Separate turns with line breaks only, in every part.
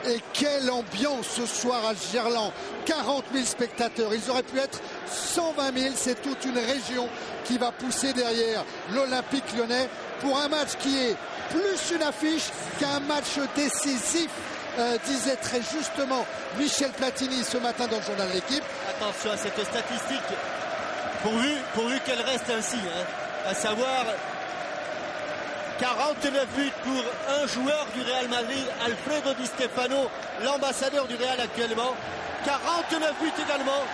Et quelle ambiance ce soir à Gerland. 40 000 spectateurs, ils auraient pu être 120 000. C'est toute une région qui va pousser derrière l'Olympique Lyonnais pour un match qui est plus une affiche qu'un match décisif, disait très justement Michel Platini ce matin dans le journal de l'Équipe.
Attention à cette statistique, pourvu qu'elle reste ainsi, à savoir 49 buts pour un joueur du Real Madrid, Alfredo Di Stefano, l'ambassadeur du Real actuellement. 49 buts également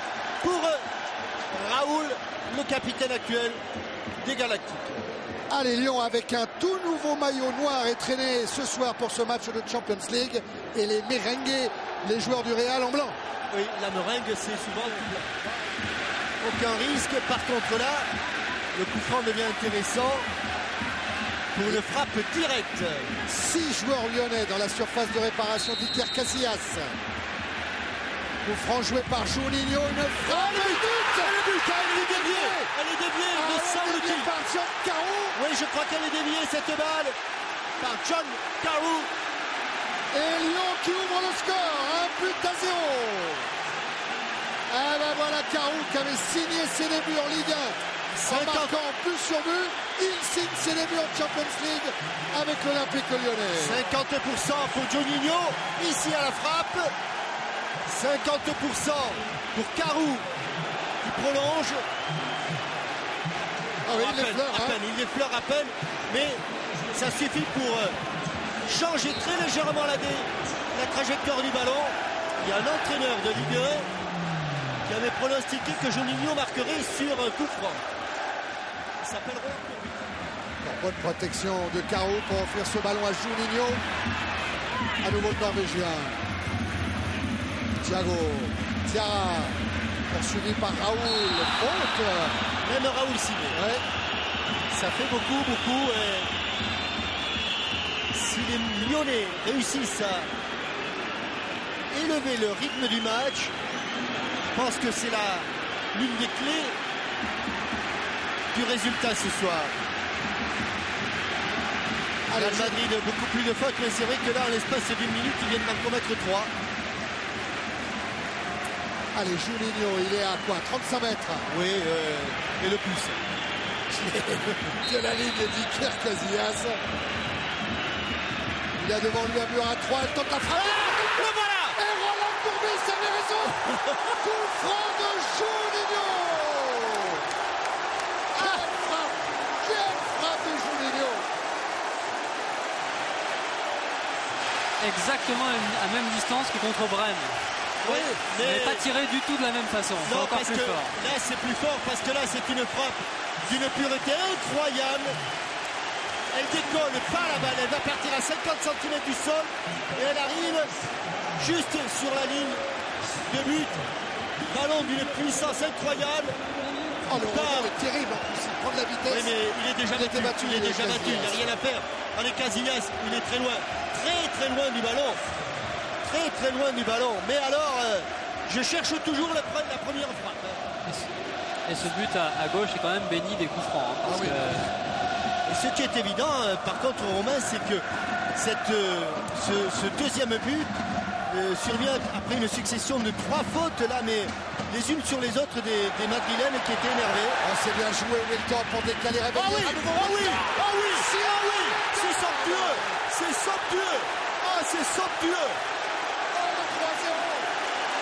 pour Raoul, le capitaine actuel des Galactiques.
Allez, Lyon avec un tout nouveau maillot noir est traîné ce soir pour ce match de Champions League. Et les merengues, les joueurs du Real en blanc.
Oui, la meringue, c'est souvent aucun risque. Par contre là, le coup franc devient intéressant pour une frappe directe.
6 joueurs lyonnais dans la surface de réparation d'Iker Casillas. Coup franc joué par Juninho, une frappe.
Le but, elle est déviée. Elle est déviée, me semble-t-il.
Par John Carew.
Oui, je crois qu'elle est déviée cette balle par John Carew.
Et Lyon qui ouvre le score, 1-0. Ah ben voilà Carew qui avait signé ses débuts en Ligue 1 en marquant but sur but. Il signe ses débuts en Champions League avec l'Olympique Lyonnais.
50% pour Juninho, ici à la frappe. 50% pour Carew qui prolonge.
Ah oui, il l'effleure
à peine, mais ça suffit pour changer très légèrement la trajectoire du ballon. Il y a un entraîneur de Ligue 1 qui avait pronostiqué que Juninho marquerait sur un coup franc. Il s'appelle Roland.
Bonne protection de Carew pour offrir ce ballon à Juninho. À nouveau le Norvégien. Thiara, poursuivi par Raoul. Faute.
Même Raoul ciblé.
Ouais.
Ça fait beaucoup. Et si les Lyonnais réussissent à élever le rythme du match, je pense que c'est l'une des clés du résultat ce soir. Real Madrid, beaucoup plus de fautes, mais c'est vrai que là, en l'espace d'une minute, ils viennent d'en commettre 3.
Allez, Juninho, il est à quoi, 35 mètres.
Oui, et le pouce.
De la ligne d'Iker Casillas. Il a devant lui un mur à 3, il tente la frappe.
Le voilà.
Et Roland Courbis avait raison. Coup franc de Juninho. Quelle frappe de Juninho.
Exactement à la même distance que contre Brême.
Oui,
mais pas tiré du tout de la même façon.
Non,
encore
parce
plus
que
fort.
là c'est plus fort parce que là c'est une frappe d'une pureté incroyable. Elle décolle pas la balle, elle va partir à 50 cm du sol et elle arrive juste sur la ligne de but. Ballon d'une puissance incroyable.
Oh, le rebond est terrible en plus, il prend de la vitesse.
Oui, mais il est déjà battu. Il est déjà battu, il n'y a rien à faire. Allez, Casillas, il est très loin. Très loin du ballon. Très loin du ballon. Mais alors, je cherche toujours la première frappe.
Et ce but à gauche est quand même béni des coups francs. Parce que...
Et ce qui est évident, par contre, Romain, c'est que ce deuxième but survient après une succession de 3 fautes, là, mais les unes sur les autres des Madrilènes qui étaient énervés.
Oh, c'est bien joué, Wilton, pour décaler Réveillé.
Ah oui, c'est somptueux. C'est somptueux.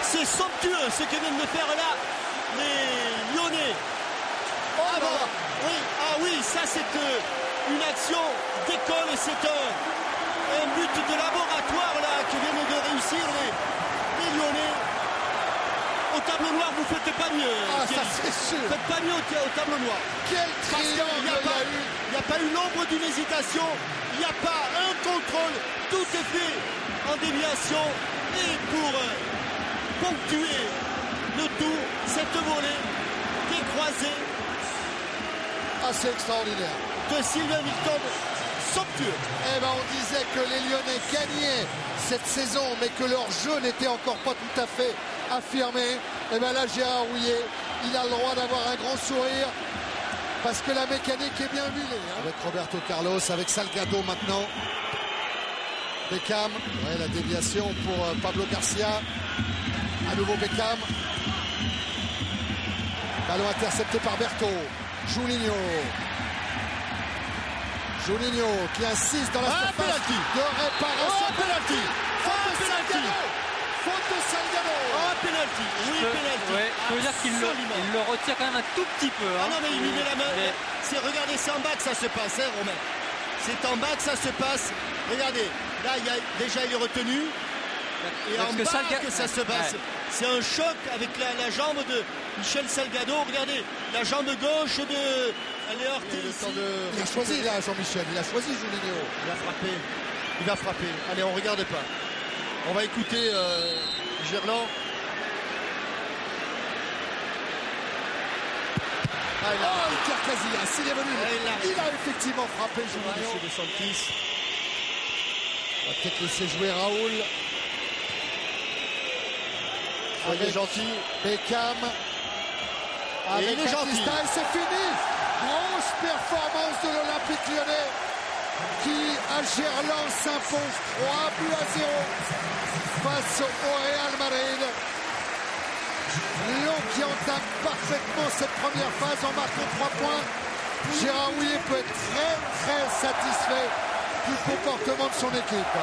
C'est somptueux ce que viennent de faire là les Lyonnais. Oui, ça c'est une action d'école, c'est un but de laboratoire là que viennent de réussir les Lyonnais. Au tableau noir, vous faites pas mieux.
Ça c'est sûr.
Vous faites pas mieux au tableau noir.
Quel triangle il y a eu.
Il n'y a pas eu l'ombre d'une hésitation. Il n'y a pas un contrôle. Tout est fait en déviation. Et pour ponctuer le tout, cette volée décroisée.
C'est extraordinaire.
De Sylvain Wilton, somptueux.
On disait que les Lyonnais gagnaient cette saison, mais que leur jeu n'était encore pas tout à fait affirmé. Là, Gérard Houllier, il a le droit d'avoir un grand sourire parce que la mécanique est bien huilée. Avec Roberto Carlos, avec Salgado maintenant. Beckham, ouais, la déviation pour Pablo Garcia. À nouveau Beckham. Ballon intercepté par Berto. Juninho qui insiste dans la surface
penalty
de réparation.
Penalty.
Faute de Salgado.
Penalty. Oui, penalty.
Ouais, je peux dire qu'il le retire quand même un tout petit peu.
Ah non, mais il lui met la main.
Mais...
Regardez, c'est en bas que ça se passe, hein, Romain. C'est en bas que ça se passe. Regardez, là, déjà, il est retenu. Et en bas que ça se passe. Ouais. C'est un choc avec la jambe de Michel Salgado. Regardez, la jambe gauche de... Elle est heurtée ici.
Il a choisi là, Jean-Michel. Il a choisi Juninho.
Il va frapper. Allez, on regarde pas. On va écouter Gerland.
Iker Casillas, il est venu. Il a effectivement frappé Juninho.
De Santis.
On va peut-être laisser jouer Raoul.
Soyez gentil.
Beckham. Avec
il est gentil.
Et c'est fini. Grosse performance de l'Olympique Lyonnais qui à Gerland s'impose 3-0 face au Real Madrid. Lyon qui entame parfaitement cette première phase en marquant 3 points. Gérard Houllier peut être très satisfait du comportement de son équipe.